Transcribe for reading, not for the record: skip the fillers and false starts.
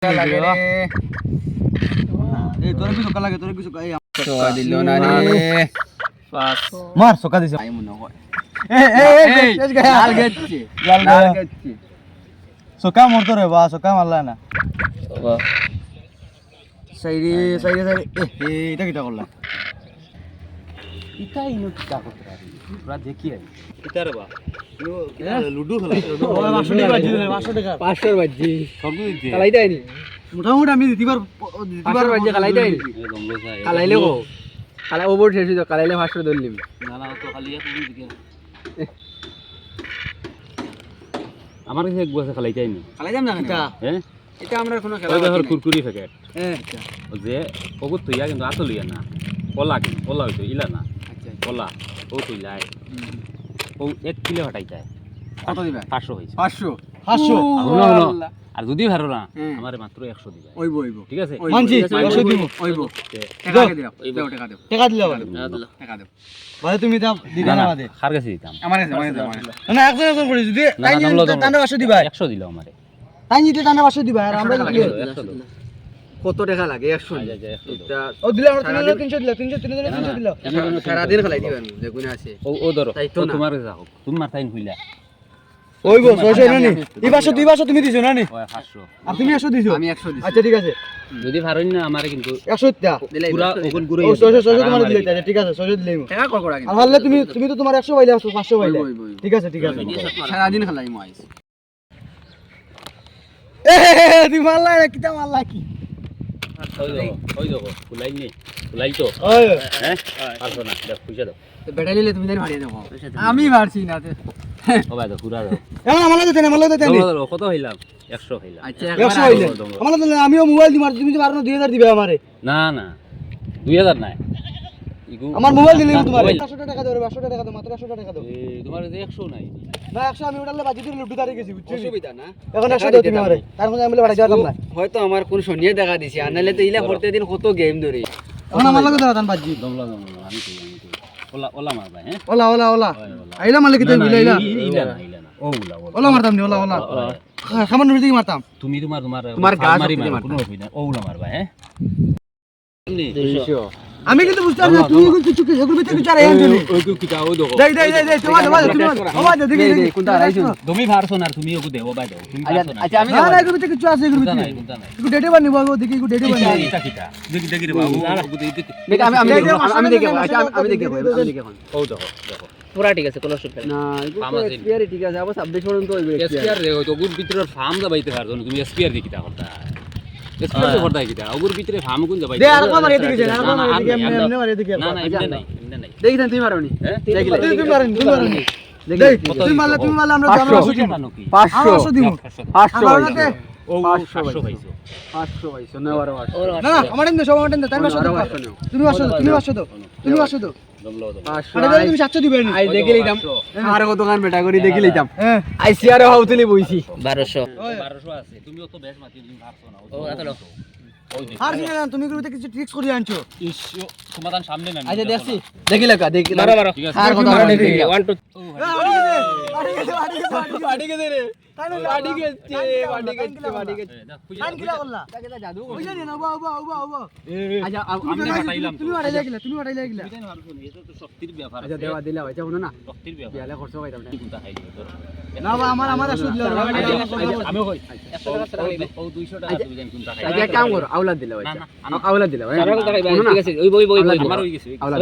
এই তোর কিছু কালাগে তোর কিছু এই চকা দিল না রে পাস মার সকা দিছে আই মনে হয় এই শেষ গায় লাল গেছে লাল গেছে সকা মরতো রে বা সকা মারলা না বাবা সাইরে এটা কিটা করলা ইটা ইনো কিটা করতে পারি পুরা দেখি আই কিটা রে বা লুডু খেলা 500 টাকা 500 বাজি সব দিতে কালাই দেয়নি মোটামুটি আমি দিবার 500 বাজি কালাই দেয়নি কালাইলে গো কালাই ওভার শেষ হইতো কালাইলে 500 ধরলিম না না তো খালি এক দিকে আমার কাছে এক বছর খালাই যায়নি কালাই যাম না কেন হ্যাঁ এটা আমরা কোনো খেলা ওই দেখর কুরকুরি প্যাকেট আচ্ছা ও যে ওগুত তুইয়া কিন্তু আসল ইয়া না ওলা হইতো ইলা না আচ্ছা ওলা ও তুইলাই ও 1 কিলো হটাই যায় কত দিবা 500 হইছে 500 আর যদি ভালো না হ্যাঁ। আমারে মাত্র 100 দিবা ওইবো ঠিক আছে মানছি 100 দিব ওইবো টাকা দিও টাকা দিও টাকা দিলা টাকা দিও বাদে তুমি দাও দিদা না বাদে খার কাছে দিতাম আমার কাছে না 100 করে যদি তাই টানা 500 দিবা 100 দিলা আমারে তাই নিতে টানা 500 দিবা আর আমরা কি কত টাকা লাগে 100 এটা ও দিলা আমরা 300 দিলা 300 দিলা সারা দিন খেলাই দিবেন দেখুন আছে ও ধরো তাই তো না তোমার যাও তোমার টাইম হইলা ওইবো 600 না নি এই 200 তুমি দিছো না নি ওই 500 আর তুমি 100 দিছো আমি 100 দিছি আচ্ছা ঠিক আছে যদি পারোই না আমারে কিন্তু 100 টা পুরা ওগুন গুড়াই ও 600 তোমার দিলে তাই ঠিক আছে 600 দিলেই টাকা কর করা আর হলে তুমি তো তোমার 100 পাইলে 500 পাইলে ঠিক আছে সারা দিন খেলাই মাইস তুই মারলা কিটা মারলা কি ওই দেখো ফুলাই তো হ্যাঁ পারছো না দেখ পয়সা দাও তো বেটা নিলে তুমি জানি ভাড়িয়ে দাও আমি মারছি না ও ভাই দাও পুরা দাও আমার লাগে কত হইলাম 100 হইলাম আচ্ছা 100 হইলে আমার লাগে আমিও মোবাইল দিমার তুমি তো পারো না 2000 দিবে আমারে না 2000 নাই আমার মোবাইল দিলে তোমার 500 টাকা দাও 500 টাকা দাও মাত্র 100 টাকা দাও তোমার 100 নাই না 100 আমি ওটালে বাজি দিয়ে লুডু দাঁড়িয়ে গেছি বুঝছো অসুবিধা না এখন 100 দাও তুমি আমারে তার মধ্যে আমি বাড়ি যাওয়াম না হয়তো আমার কোন শনিয়ে টাকা দিছি আর নালে তো ইলা প্রতিদিন কত গেম ধরে এখন আমার লাগে দাও বাজি দমলা আমি ওলা মারবা হ্যাঁ ওলা আইলা মালিক তুমি ইলা ওলা মারতাম নি ওলা খামান নুর দিকে মারতাম তুমি তোমার গাছ মারি কোনো অসুবিধা ওলা মারবা হ্যাঁ আমি কিন্তু বুঝতে পারছি না তুমি কিন্তু চুকে এগুলো ভিতরে কিছু আর এই আনছো ওই কি দাও দেখো দেই তোমার তুমি বাবা দেখি কোনটা আইছো তুমি ভারছো না তুমি ওকে দেও বাবা দাও তুমি ভারছো না আচ্ছা আমি না এগুলো ভিতরে কিছু আছে এগুলো ভিতরে একটু ডেটে বানি বাবা দেখি একটু ডেটে বানি এটা কিটা দেখি রে বাবু দেখি আমি দেখি আচ্ছা আমি দেখি ও দেখো পুরা ঠিক আছে কোনো অসুবিধা না এসপিআর ঠিক আছে আবার 26 পর্যন্ত হইবে এসপিআর দেখো তো গুড ভিতরের ফার্ম দা বাইতে পারছো তুমি এসপিআর দেখি তা করতা এসপিআর তো করতা কিটা ওগুর ভিতরে ফার্ম কোন যাবাই দে আর কমার এদিকে যান আর কমার এদিকে এমনি মার এদিকে না এমনি নাই দেখি তুমি মারোনি দেখি তুমি মারোনি দেখ তুমি মারলে আমরা 500 দিব 500 ও 500 পাইছো 500 পাইছো না আর না আমার এনে সব আমার এনে তাই 500 তুমি 500 দাও তুমি 500 দাও আরে তুমি 700 দিবে না আই দেখি লইতাম আর কত দোকান বেটা করি দেখি লইতাম আই সিআর হাউতলি বইছি 1200 আছে তুমি অত বেশ মাতি তুমি ভাবছো না ও এত লোক আর কি না তুমি গুলোতে কিছু ট্রিক্স করে আনছো ইস্যু সমাধান সামনে না আচ্ছা দেখি লাগা দেখি মারো আর কত দেখি 1 2 বাড়ি গে দে রে বাড়ি গেছে কান কিলা করলা জাদু বুঝলি না বাবা আচ্ছা আমি বাতাইলাম তুমি বাড়াই লাগিলা তুমি এটা মারছো না এটা তো শক্তির ব্যাপার আচ্ছা দেওয়া দিলা হইছে শুনো না শক্তির ব্যাপার বিয়ালে খরচ হইতাম না কোনটা খাই দিও না বা আমার আসল দিলা আমি কই 100 টাকা ছাড়া ও 200 টাকা তুমি জান কোনটা খাই আচ্ছা কাম করো আওলাদ দিলা হইছে আওলাদ দিলা ঠিক আছে ওই বই আমার হই গেছে আওলাদ